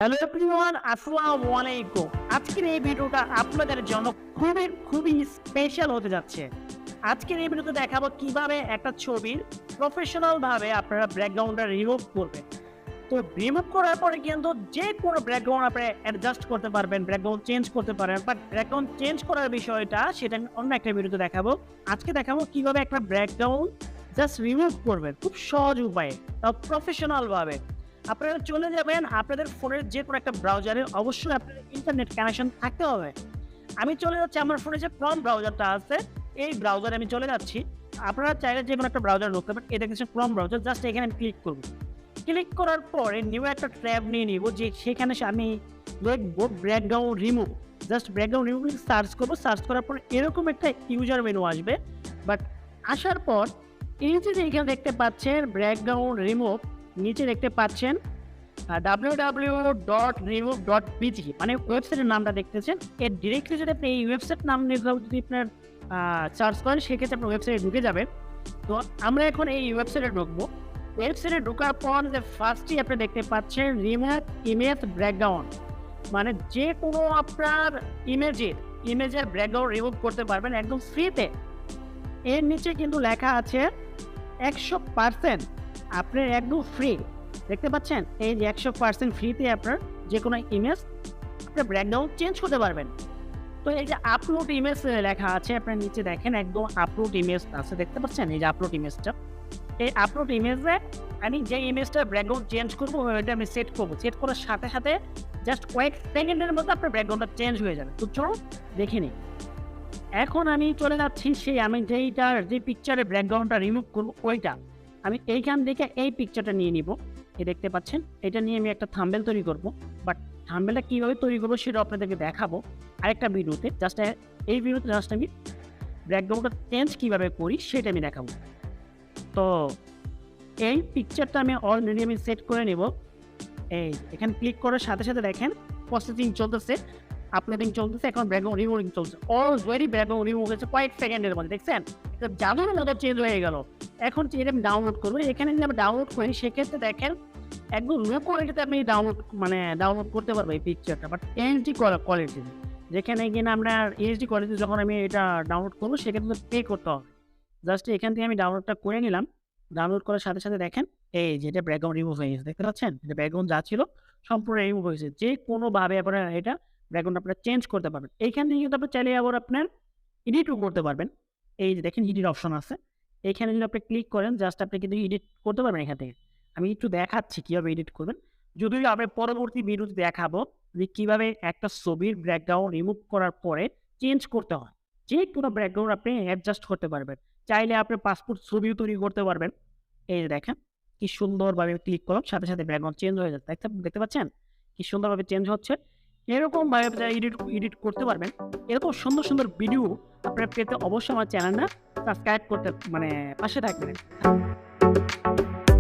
Hello everyone, আসসালামু আলাইকুম। আজকের এই ভিডিওটা আপনাদের জন্য খুবই স্পেশাল হতে যাচ্ছে। আজকের এই ভিডিওতে দেখাবো কিভাবে একটা ছবির প্রফেশনাল ভাবে আপনারা ব্যাকগ্রাউন্ডটা রিমুভ করবেন। তো রিমুভ করার পরে কিন্তু যে কোনো ব্যাকগ্রাউন্ড আপনি অ্যাডজাস্ট করতে পারবেন, ব্যাকগ্রাউন্ড চেঞ্জ করতে পারেন। বাট ব্যাকগ্রাউন্ড চেঞ্জ করার বিষয়টা সেটা আমি অন্য একটা ভিডিওতে দেখাবো। আজকে দেখাবো কিভাবে একটা ব্যাকগ্রাউন্ড জাস্ট রিমুভ করবেন খুব সহজ উপায়ে, তাও প্রফেশনাল ভাবে। আপনারা চলে যাবেন আপনাদের ফোনের যে কোনো একটা ব্রাউজারে, অবশ্যই আপনাদের ইন্টারনেট কানেকশন থাকতে হবে। আমি চলে যাচ্ছি আমার ফোনে যে ক্রম ব্রাউজারটা আছে, এই ব্রাউজারে আমি চলে যাচ্ছি। আপনারা চাইলে যে কোনো একটা ব্রাউজার ঢুকতে পারেন। এটা কিছু ক্রম ব্রাউজার, জাস্ট এখানে আমি ক্লিক করব। ক্লিক করার পরে নিউ একটা ট্যাব নিয়ে নিব, যে সেখানে আমি লিখবো background remove. Just background remove search করবো। সার্চ করার পর এরকম একটা ইউজার মেনু আসবে। বাট আসার পর এই যে এখানে দেখতে পাচ্ছেন ব্যাকগ্রাউন্ড রিমুভ, নিচে দেখতে পাচ্ছেন www.remove.bg, মানে ওয়েবসাইটের নামটা দেখতেছেন। এর ডিরেক্টলি যদি আপনি এই ওয়েবসাইট নাম নিয়ে যদি আপনার সার্চ করেন, সেক্ষেত্রে আপনার ওয়েবসাইটে ঢুকে যাবে। তো আমরা এখন এই ওয়েবসাইটে ঢুকবো। ওয়েবসাইটে ঢোকার পর যে ফার্স্টই আপনি দেখতে পাচ্ছেন রিমুভ ইমেজ ব্যাকগ্রাউন্ড, মানে যে কোনো আপনার ইমেজের ব্যাকগ্রাউন্ড রিমুভ করতে পারবেন একদম ফ্রিতে। এর নিচে কিন্তু লেখা আছে 100% আপনার একদম ফ্রি। দেখতে পাচ্ছেন এই যে 100% ফ্রিতে আপনার যে কোনো ইমেজ আপনার ব্যাকগ্রাউন্ড চেঞ্জ করতে পারবেন। তো এই যে আপলোড ইমেজ লেখা আছে, আপনার নিচে দেখেন একদম আপলোড ইমেজ আছে, দেখতে পাচ্ছেন এই যে আপলোড ইমেজটা। এই আপলোড ইমেজে আমি যে ইমেজটা ব্যাকগ্রাউন্ড চেঞ্জ করবো ওইটা আমি সেট করবো। সেট করার সাথে সাথে জাস্ট কয়েক সেকেন্ডের মধ্যে আপনার ব্যাকগ্রাউন্ডটা চেঞ্জ হয়ে যাবে। তো চলো দেখে নিই। এখন আমি চলে যাচ্ছি আমি যে পিকচারের ব্যাকগ্রাউন্ডটা রিমুভ করবো ওইটা আমি এইখান থেকে এই পিকচারটা নিয়ে নিব। এই দেখতে পাচ্ছেন, এটা নিয়ে আমি একটা থাম্বনেল তৈরি করব। বাট থাম্বনেলটা কীভাবে তৈরি করবো সেটা আপনাদেরকে দেখাবো আরেকটা ভিডিওতে। এই ভিডিওতে জাস্ট আমি ব্যাকগ্রাউন্ডটা চেঞ্জ কীভাবে করি সেটা আমি দেখাবো। তো এই পিকচারটা আমি অলরেডি সেট করে নেব। এই এখানে ক্লিক করার সাথে সাথে দেখেন প্রসেসিং চলতেছে, আপলোডিং চলতেছে। এখন ব্যাকগ্রাউন্ড রিমুভিং চলছে। অলরেডি ব্যাকগ্রাউন্ড রিমুভ হয়েছে কয়েক সেকেন্ডের মধ্যে, দেখছেন জানুন মতো চেঞ্জ হয়ে গেল। এখন এটা আমি ডাউনলোড করবো। এখানে যদি আমি ডাউনলোড করি সেক্ষেত্রে দেখেন একদম লো কোয়ালিটিতে আপনি ডাউনলোড করতে পারবো এই পিকচারটা। বাট এইচডি কোয়ালিটি, যেখানে কিনা আমরা এইচডি কোয়ালিটি যখন আমি এটা ডাউনলোড করবো সেক্ষেত্রে পে করতে হবে। জাস্ট এখান থেকে আমি ডাউনলোডটা করে নিলাম। ডাউনলোড করার সাথে সাথে দেখেন এই যেটা ব্যাকগ্রাউন্ড রিমুভ হয়ে গেছে, দেখতে পাচ্ছেন এটা ব্যাকগ্রাউন্ড যা ছিল সম্পূর্ণ রিমুভ হয়েছে। যে কোনোভাবে আপনারা এটা ব্যাকগ্রাউন্ড আপনারা চেঞ্জ করতে পারবেন। এইখান থেকে কিন্তু আপনি চাইলে আবার আপনার এডিটও করতে পারবেন। এই যে দেখেন এডিট অপশন আছে, এইখানে যদি আপনি ক্লিক করেন জাস্ট আপনি কিন্তু এডিট করতে পারবেন এখান থেকে। আমি একটু দেখাচ্ছি কীভাবে এডিট করবেন, যদিও আমি পরবর্তী ভিডিওতে দেখাবো যে কীভাবে একটা ছবির ব্যাকগ্রাউন্ড রিমুভ করার পরে চেঞ্জ করতে হয়। যে কোনো ব্যাকগ্রাউন্ড আপনি অ্যাডজাস্ট করতে পারবেন। চাইলে আপনি পাসপোর্ট ছবিও তৈরি করতে পারবেন। এই যে দেখেন কি সুন্দরভাবে ক্লিক করার সাথে সাথে ব্যাকগ্রাউন্ড চেঞ্জ হয়ে যাচ্ছে, দেখতে পাচ্ছেন কি সুন্দরভাবে চেঞ্জ হচ্ছে। এরকমভাবে এডিট করতে পারবেন। এরকম সুন্দর সুন্দর ভিডিও আপনারা পেতে অবশ্যই আমার চ্যানেলটা সাবস্ক্রাইব করতে পাশে থাকবেন।